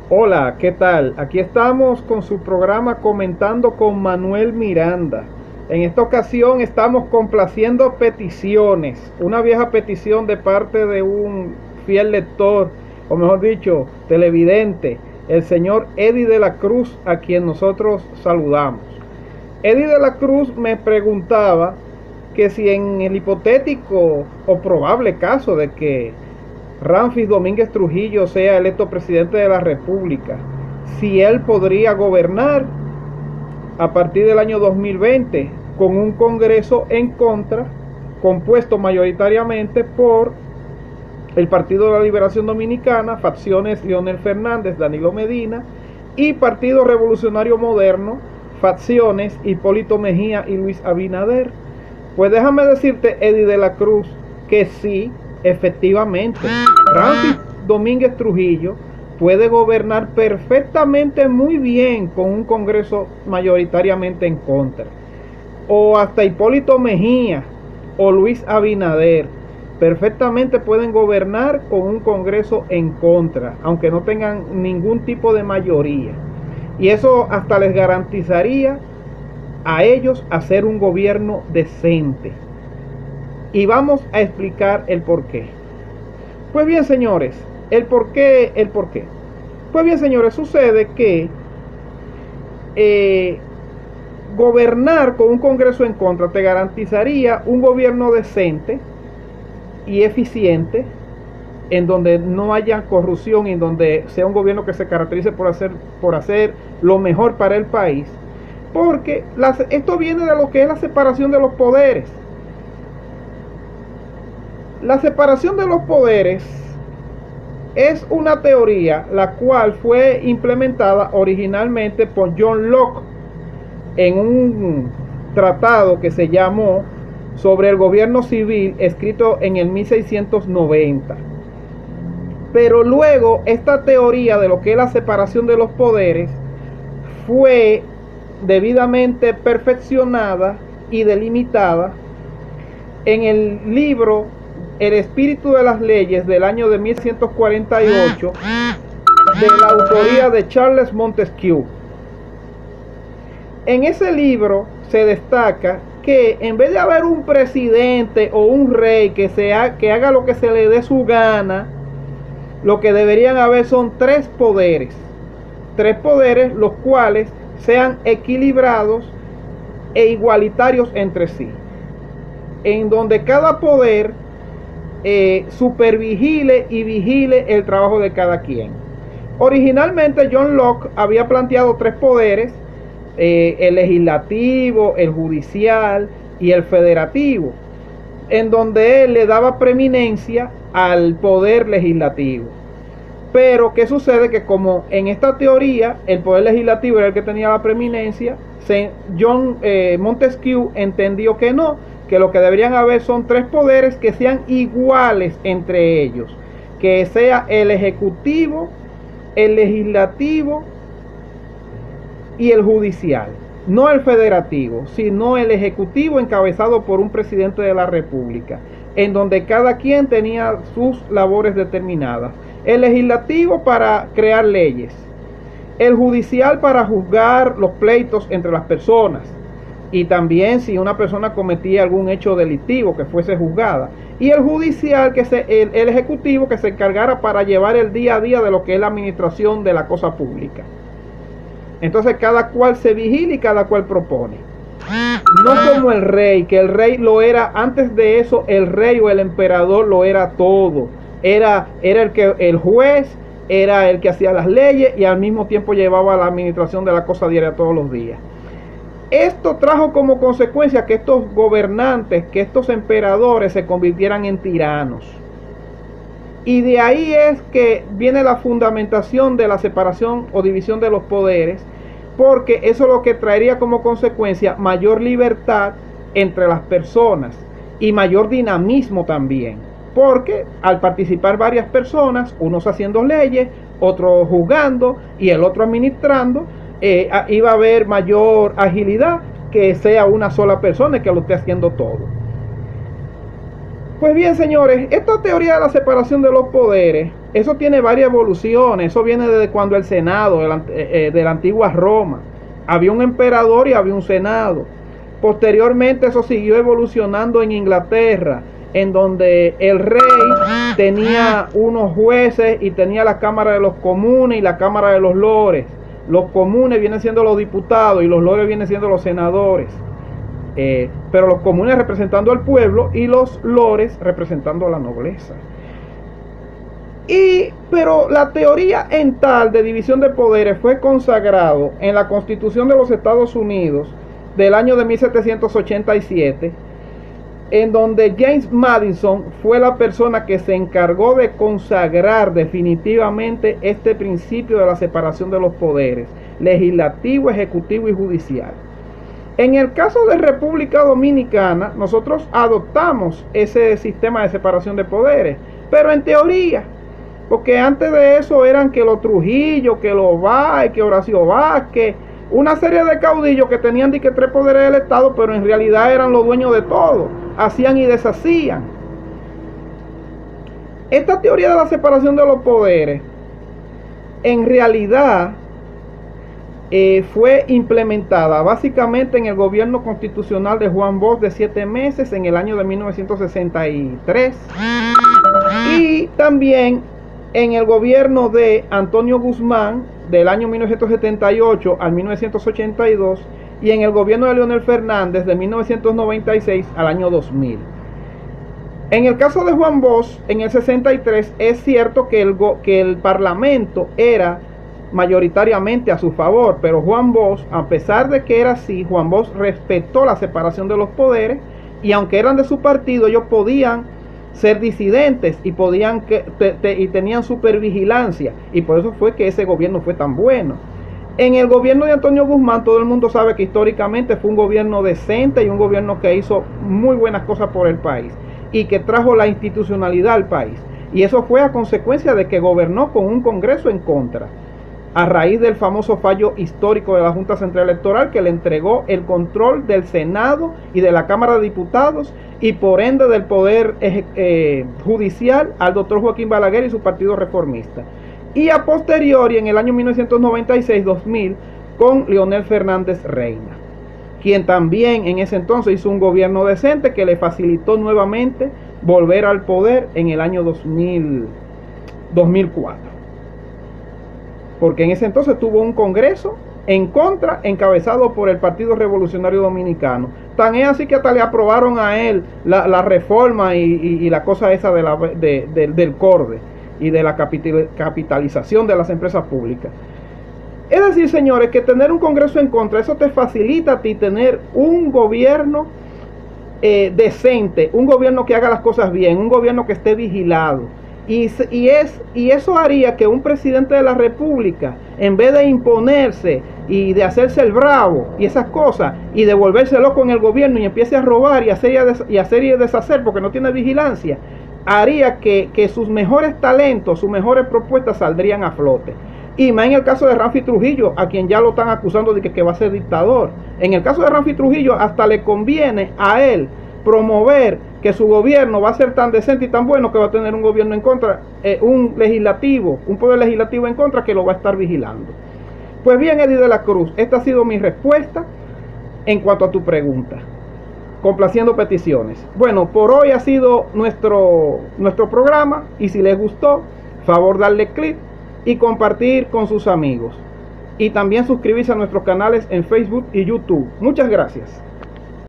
Hola, ¿qué tal? Aquí estamos con su programa Comentando con Manuel Miranda. En esta ocasión estamos complaciendo peticiones, una vieja petición de parte de un fiel lector, o mejor dicho, televidente, el señor Eddie de la Cruz, a quien nosotros saludamos. Eddie de la Cruz me preguntaba que si en el hipotético o probable caso de que Ramfis Domínguez Trujillo sea electo presidente de la República, si él podría gobernar a partir del año 2020 con un Congreso en contra, compuesto mayoritariamente por el Partido de la Liberación Dominicana, facciones Leonel Fernández, Danilo Medina, y Partido Revolucionario Moderno, facciones Hipólito Mejía y Luis Abinader. Pues déjame decirte, Eddie de la Cruz, que sí, efectivamente, Ramfis Domínguez Trujillo puede gobernar perfectamente muy bien con un Congreso mayoritariamente en contra. O hasta Hipólito Mejía o Luis Abinader perfectamente pueden gobernar con un Congreso en contra, aunque no tengan ningún tipo de mayoría. Y eso hasta les garantizaría a ellos hacer un gobierno decente. Y vamos a explicar el porqué. Pues bien, señores, el porqué. Pues bien, señores, sucede que gobernar con un Congreso en contra te garantizaría un gobierno decente y eficiente, en donde no haya corrupción y en donde sea un gobierno que se caracterice por hacer lo mejor para el país. Porque esto viene de lo que es la separación de los poderes. La separación de los poderes es una teoría la cual fue implementada originalmente por John Locke en un tratado que se llamó Sobre el Gobierno Civil, escrito en el 1690. Pero luego esta teoría de lo que es la separación de los poderes fue debidamente perfeccionada y delimitada en el libro El espíritu de las leyes del año de 1148 de la autoría de Charles Montesquieu. En ese libro se destaca que en vez de haber un presidente o un rey que haga lo que se le dé su gana, lo que deberían haber son tres poderes los cuales sean equilibrados e igualitarios entre sí, en donde cada poder supervigile y vigile el trabajo de cada quien. Originalmente John Locke había planteado tres poderes, el legislativo, el judicial y el federativo, en donde él le daba preeminencia al poder legislativo. Pero ¿qué sucede? Que como en esta teoría el poder legislativo era el que tenía la preeminencia, John Montesquieu entendió que no, que lo que deberían haber son tres poderes que sean iguales entre ellos, que sea el ejecutivo, el legislativo y el judicial. No el federativo, sino el ejecutivo encabezado por un presidente de la República, en donde cada quien tenía sus labores determinadas. El legislativo para crear leyes, el judicial para juzgar los pleitos entre las personas, y también si una persona cometía algún hecho delictivo que fuese juzgada, y el judicial, el ejecutivo, que se encargara para llevar el día a día de lo que es la administración de la cosa pública. Entonces cada cual se vigila y cada cual propone. No como el rey, que el rey lo era, antes de eso el rey o el emperador lo era todo. Era el juez, era el que hacía las leyes y al mismo tiempo llevaba la administración de la cosa diaria todos los días. Esto trajo como consecuencia que estos gobernantes, que estos emperadores se convirtieran en tiranos. Y de ahí es que viene la fundamentación de la separación o división de los poderes, porque eso es lo que traería como consecuencia mayor libertad entre las personas y mayor dinamismo también. Porque al participar varias personas, unos haciendo leyes, otros juzgando y el otro administrando, iba a haber mayor agilidad que sea una sola persona que lo esté haciendo todo. Pues bien, señores, esta teoría de la separación de los poderes eso tiene varias evoluciones. Eso viene desde cuando el Senado, de la antigua Roma, había un emperador y había un Senado. Posteriormente eso siguió evolucionando en Inglaterra, en donde el rey tenía unos jueces y tenía la Cámara de los Comunes y la Cámara de los Lores. Los comunes vienen siendo los diputados y los lores vienen siendo los senadores. Pero los comunes representando al pueblo y los lores representando a la nobleza. Pero la teoría en tal de división de poderes fue consagrado en la Constitución de los Estados Unidos del año de 1787, en donde James Madison fue la persona que se encargó de consagrar definitivamente este principio de la separación de los poderes, legislativo, ejecutivo y judicial. En el caso de República Dominicana, nosotros adoptamos ese sistema de separación de poderes, pero en teoría, porque antes de eso eran que los Trujillo, que los Báez, que Horacio Vázquez, una serie de caudillos que tenían que 3 poderes del Estado, pero en realidad eran los dueños de todo, hacían y deshacían. Esta teoría de la separación de los poderes, en realidad, fue implementada básicamente en el gobierno constitucional de Juan Bosch de 7 meses en el año de 1963 y también en el gobierno de Antonio Guzmán del año 1978 al 1982 y en el gobierno de Leonel Fernández de 1996 al año 2000. En el caso de Juan Bosch, en el 63, es cierto que el Parlamento era mayoritariamente a su favor, pero Juan Bosch, a pesar de que era así, Juan Bosch respetó la separación de los poderes y aunque eran de su partido, ellos podían ser disidentes y tenían supervigilancia, y por eso fue que ese gobierno fue tan bueno. En el gobierno de Antonio Guzmán, todo el mundo sabe que históricamente fue un gobierno decente y un gobierno que hizo muy buenas cosas por el país y que trajo la institucionalidad al país, y eso fue a consecuencia de que gobernó con un Congreso en contra, a raíz del famoso fallo histórico de la Junta Central Electoral que le entregó el control del Senado y de la Cámara de Diputados y por ende del Poder Judicial al doctor Joaquín Balaguer y su partido reformista. Y a posteriori, en el año 1996-2000, con Leonel Fernández Reina, quien también en ese entonces hizo un gobierno decente que le facilitó nuevamente volver al poder en el año 2004. Porque en ese entonces tuvo un Congreso en contra, encabezado por el Partido Revolucionario Dominicano. Tan es así que hasta le aprobaron a él la reforma y la cosa esa del CORDE y de la capitalización de las empresas públicas. Es decir, señores, que tener un Congreso en contra, eso te facilita a ti tener un gobierno decente, un gobierno que haga las cosas bien, un gobierno que esté vigilado. Y eso haría que un presidente de la República, en vez de imponerse y de hacerse el bravo y esas cosas, y de volverse loco en el gobierno y empiece a robar y hacer y deshacer porque no tiene vigilancia, haría que sus mejores talentos, sus mejores propuestas saldrían a flote. Y más en el caso de Ramfi Trujillo, a quien ya lo están acusando de que va a ser dictador. En el caso de Ramfi Trujillo, hasta le conviene a él promover que su gobierno va a ser tan decente y tan bueno que va a tener un gobierno en contra, un poder legislativo en contra que lo va a estar vigilando. Pues bien, Eddie de la Cruz, esta ha sido mi respuesta en cuanto a tu pregunta, complaciendo peticiones. Bueno, por hoy ha sido nuestro programa, y si les gustó, favor darle clic y compartir con sus amigos. Y también suscribirse a nuestros canales en Facebook y YouTube. Muchas gracias.